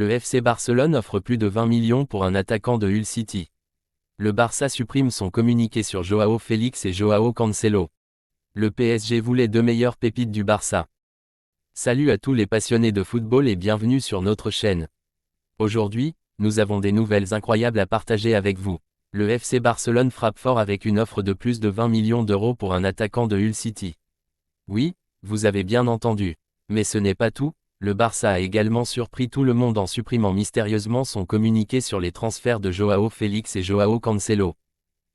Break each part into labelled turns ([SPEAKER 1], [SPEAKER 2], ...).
[SPEAKER 1] Le FC Barcelone offre plus de 20 millions pour un attaquant de Hull City. Le Barça supprime son communiqué sur Joao Félix et Joao Cancelo. Le PSG voulait deux meilleures pépites du Barça. Salut à tous les passionnés de football et bienvenue sur notre chaîne. Aujourd'hui, nous avons des nouvelles incroyables à partager avec vous. Le FC Barcelone frappe fort avec une offre de plus de 20 millions d'euros pour un attaquant de Hull City. Oui, vous avez bien entendu. Mais ce n'est pas tout, le Barça a également surpris tout le monde en supprimant mystérieusement son communiqué sur les transferts de Joao Félix et Joao Cancelo.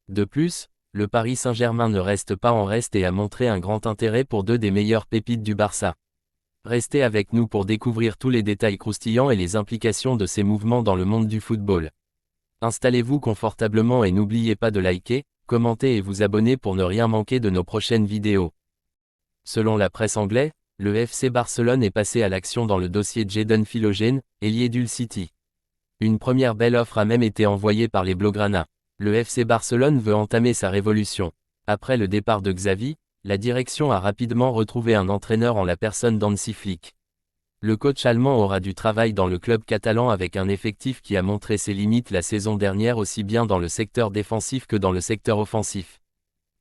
[SPEAKER 1] De plus, le Paris Saint-Germain ne reste pas en reste et a montré un grand intérêt pour deux des meilleures pépites du Barça. Restez avec nous pour découvrir tous les détails croustillants et les implications de ces mouvements dans le monde du football. Installez-vous confortablement et n'oubliez pas de liker, commenter et vous abonner pour ne rien manquer de nos prochaines vidéos. Selon la presse anglaise, le FC Barcelone est passé à l'action dans le dossier Jadon Philogene, ailier d'Hull City. Une première belle offre a même été envoyée par les Blaugrana. Le FC Barcelone veut entamer sa révolution. Après le départ de Xavi, la direction a rapidement retrouvé un entraîneur en la personne d'Hansi Flick. Le coach allemand aura du travail dans le club catalan avec un effectif qui a montré ses limites la saison dernière aussi bien dans le secteur défensif que dans le secteur offensif.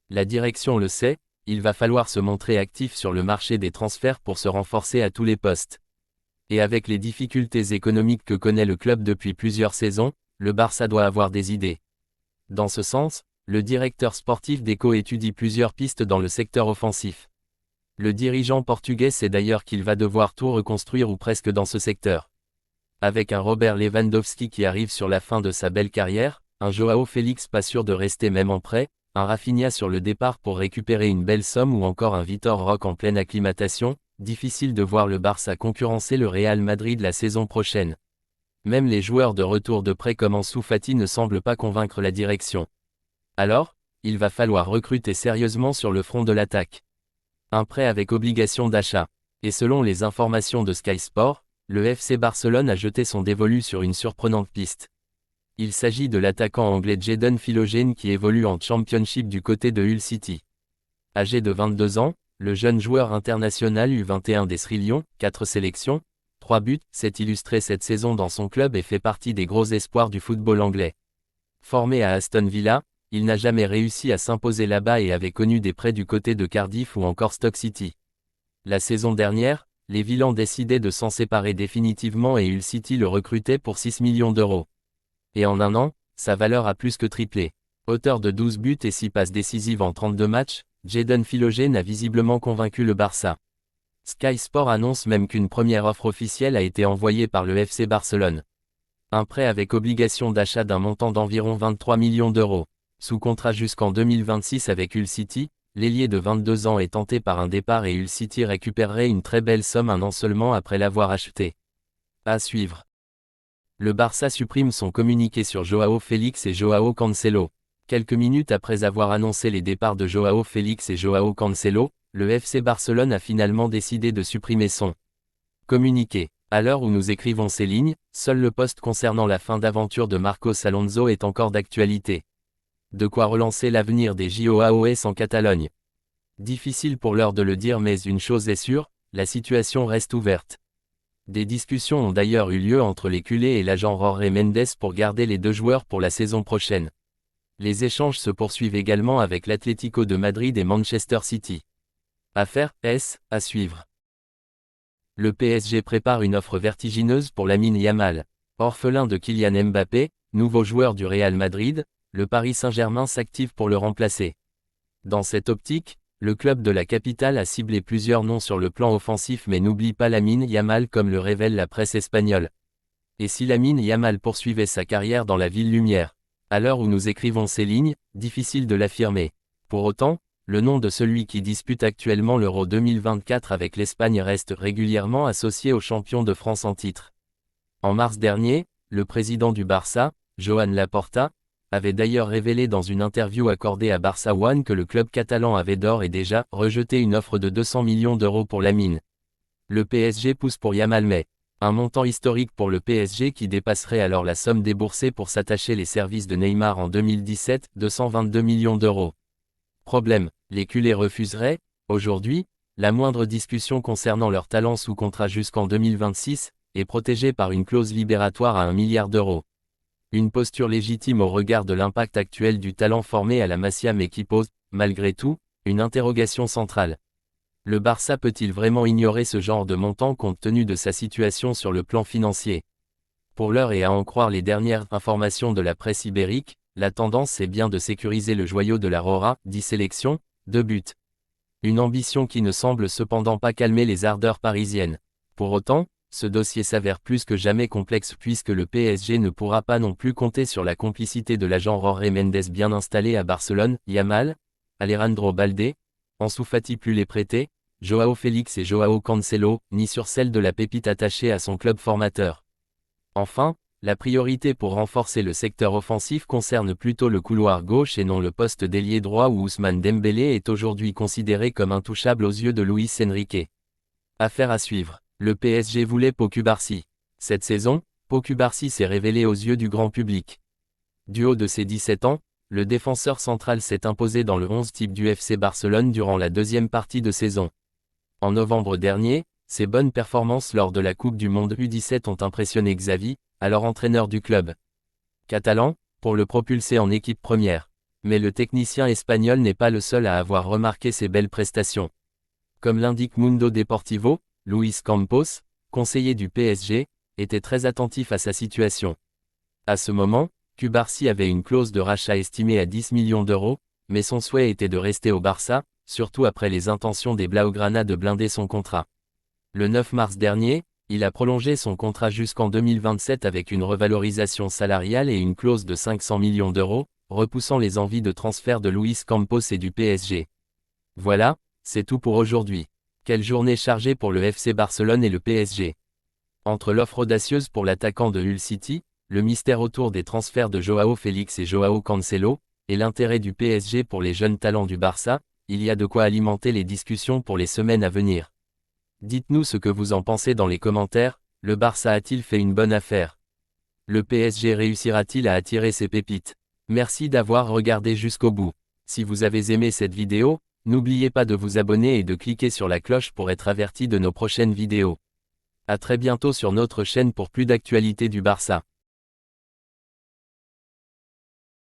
[SPEAKER 1] La direction le sait, il va falloir se montrer actif sur le marché des transferts pour se renforcer à tous les postes. Et avec les difficultés économiques que connaît le club depuis plusieurs saisons, le Barça doit avoir des idées. Dans ce sens, le directeur sportif d'Eco étudie plusieurs pistes dans le secteur offensif. Le dirigeant portugais sait d'ailleurs qu'il va devoir tout reconstruire ou presque dans ce secteur. Avec un Robert Lewandowski qui arrive sur la fin de sa belle carrière, un Joao Félix pas sûr de rester même en prêt, un Rafinha sur le départ pour récupérer une belle somme ou encore un Vitor Roque en pleine acclimatation, difficile de voir le Barça concurrencer le Real Madrid la saison prochaine. Même les joueurs de retour de prêt comme Ansu Fati ne semblent pas convaincre la direction. Alors, il va falloir recruter sérieusement sur le front de l'attaque. Un prêt avec obligation d'achat. Et selon les informations de Sky Sport, le FC Barcelone a jeté son dévolu sur une surprenante piste. Il s'agit de l'attaquant anglais Jadon Philogene qui évolue en Championship du côté de Hull City. Âgé de 22 ans, le jeune joueur international U21 des Sri Lions, 4 sélections, 3 buts, s'est illustré cette saison dans son club et fait partie des gros espoirs du football anglais. Formé à Aston Villa, il n'a jamais réussi à s'imposer là-bas et avait connu des prêts du côté de Cardiff ou encore Stoke City. La saison dernière, les Villans décidaient de s'en séparer définitivement et Hull City le recrutait pour 6 millions d'euros. Et en un an, sa valeur a plus que triplé. Auteur de 12 buts et 6 passes décisives en 32 matchs, Jadon Philogene a visiblement convaincu le Barça. Sky Sport annonce même qu'une première offre officielle a été envoyée par le FC Barcelone. Un prêt avec obligation d'achat d'un montant d'environ 23 millions d'euros. Sous contrat jusqu'en 2026 avec Hull City, l'ailier de 22 ans est tenté par un départ et Hull City récupérerait une très belle somme un an seulement après l'avoir acheté. À suivre. Le Barça supprime son communiqué sur Joao Félix et Joao Cancelo. Quelques minutes après avoir annoncé les départs de Joao Félix et Joao Cancelo, le FC Barcelone a finalement décidé de supprimer son communiqué. À l'heure où nous écrivons ces lignes, seul le post concernant la fin d'aventure de Marcos Alonso est encore d'actualité. De quoi relancer l'avenir des JOAOS en Catalogne. Difficile pour l'heure de le dire mais une chose est sûre, la situation reste ouverte. Des discussions ont d'ailleurs eu lieu entre les culés et l'agent Jorge Mendes pour garder les deux joueurs pour la saison prochaine. Les échanges se poursuivent également avec l'Atlético de Madrid et Manchester City. Affaire S à suivre. Le PSG prépare une offre vertigineuse pour Lamine Yamal. Orphelin de Kylian Mbappé, nouveau joueur du Real Madrid, le Paris Saint-Germain s'active pour le remplacer. Dans cette optique, le club de la capitale a ciblé plusieurs noms sur le plan offensif mais n'oublie pas Lamine Yamal comme le révèle la presse espagnole. Et si Lamine Yamal poursuivait sa carrière dans la ville lumière? À l'heure où nous écrivons ces lignes, difficile de l'affirmer. Pour autant, le nom de celui qui dispute actuellement l'Euro 2024 avec l'Espagne reste régulièrement associé au champion de France en titre. En mars dernier, le président du Barça, Joan Laporta, avait d'ailleurs révélé dans une interview accordée à Barça One que le club catalan avait d'ores et déjà rejeté une offre de 200 millions d'euros pour Lamine. Le PSG pousse pour Yamal mais un montant historique pour le PSG qui dépasserait alors la somme déboursée pour s'attacher les services de Neymar en 2017, 222 millions d'euros. Problème, les culés refuseraient, aujourd'hui, la moindre discussion concernant leur talent sous contrat jusqu'en 2026, et protégé par une clause libératoire à 1 milliard d'euros. Une posture légitime au regard de l'impact actuel du talent formé à la Masia mais qui pose, malgré tout, une interrogation centrale. Le Barça peut-il vraiment ignorer ce genre de montant compte tenu de sa situation sur le plan financier? Pour l'heure et à en croire les dernières informations de la presse ibérique, la tendance est bien de sécuriser le joyau de la Rora, 10 sélections, 2 buts. Une ambition qui ne semble cependant pas calmer les ardeurs parisiennes. Pour autant, ce dossier s'avère plus que jamais complexe puisque le PSG ne pourra pas non plus compter sur la complicité de l'agent Jorge Mendes bien installé à Barcelone, Yamal, Alejandro Balde, Ansu Fati plus les prêtés, Joao Félix et Joao Cancelo, ni sur celle de la pépite attachée à son club formateur. Enfin, la priorité pour renforcer le secteur offensif concerne plutôt le couloir gauche et non le poste d'ailier droit où Ousmane Dembélé est aujourd'hui considéré comme intouchable aux yeux de Luis Enrique. Affaire à suivre. Le PSG voulait Pau Cubarsí. Cette saison, Pau Cubarsí s'est révélé aux yeux du grand public. Du haut de ses 17 ans, le défenseur central s'est imposé dans le 11 type du FC Barcelone durant la deuxième partie de saison. En novembre dernier, ses bonnes performances lors de la Coupe du Monde U17 ont impressionné Xavi, alors entraîneur du club catalan, pour le propulser en équipe première. Mais le technicien espagnol n'est pas le seul à avoir remarqué ses belles prestations. Comme l'indique Mundo Deportivo, Luis Campos, conseiller du PSG, était très attentif à sa situation. À ce moment, Cubarsí avait une clause de rachat estimée à 10 millions d'euros, mais son souhait était de rester au Barça, surtout après les intentions des Blaugrana de blinder son contrat. Le 9 mars dernier, il a prolongé son contrat jusqu'en 2027 avec une revalorisation salariale et une clause de 500 millions d'euros, repoussant les envies de transfert de Luis Campos et du PSG. Voilà, c'est tout pour aujourd'hui. Quelle journée chargée pour le FC Barcelone et le PSG. Entre l'offre audacieuse pour l'attaquant de Hull City, le mystère autour des transferts de Joao Félix et Joao Cancelo, et l'intérêt du PSG pour les jeunes talents du Barça, il y a de quoi alimenter les discussions pour les semaines à venir. Dites-nous ce que vous en pensez dans les commentaires, le Barça a-t-il fait une bonne affaire? Le PSG réussira-t-il à attirer ses pépites? Merci d'avoir regardé jusqu'au bout. Si vous avez aimé cette vidéo, n'oubliez pas de vous abonner et de cliquer sur la cloche pour être averti de nos prochaines vidéos. À très bientôt sur notre chaîne pour plus d'actualités du Barça.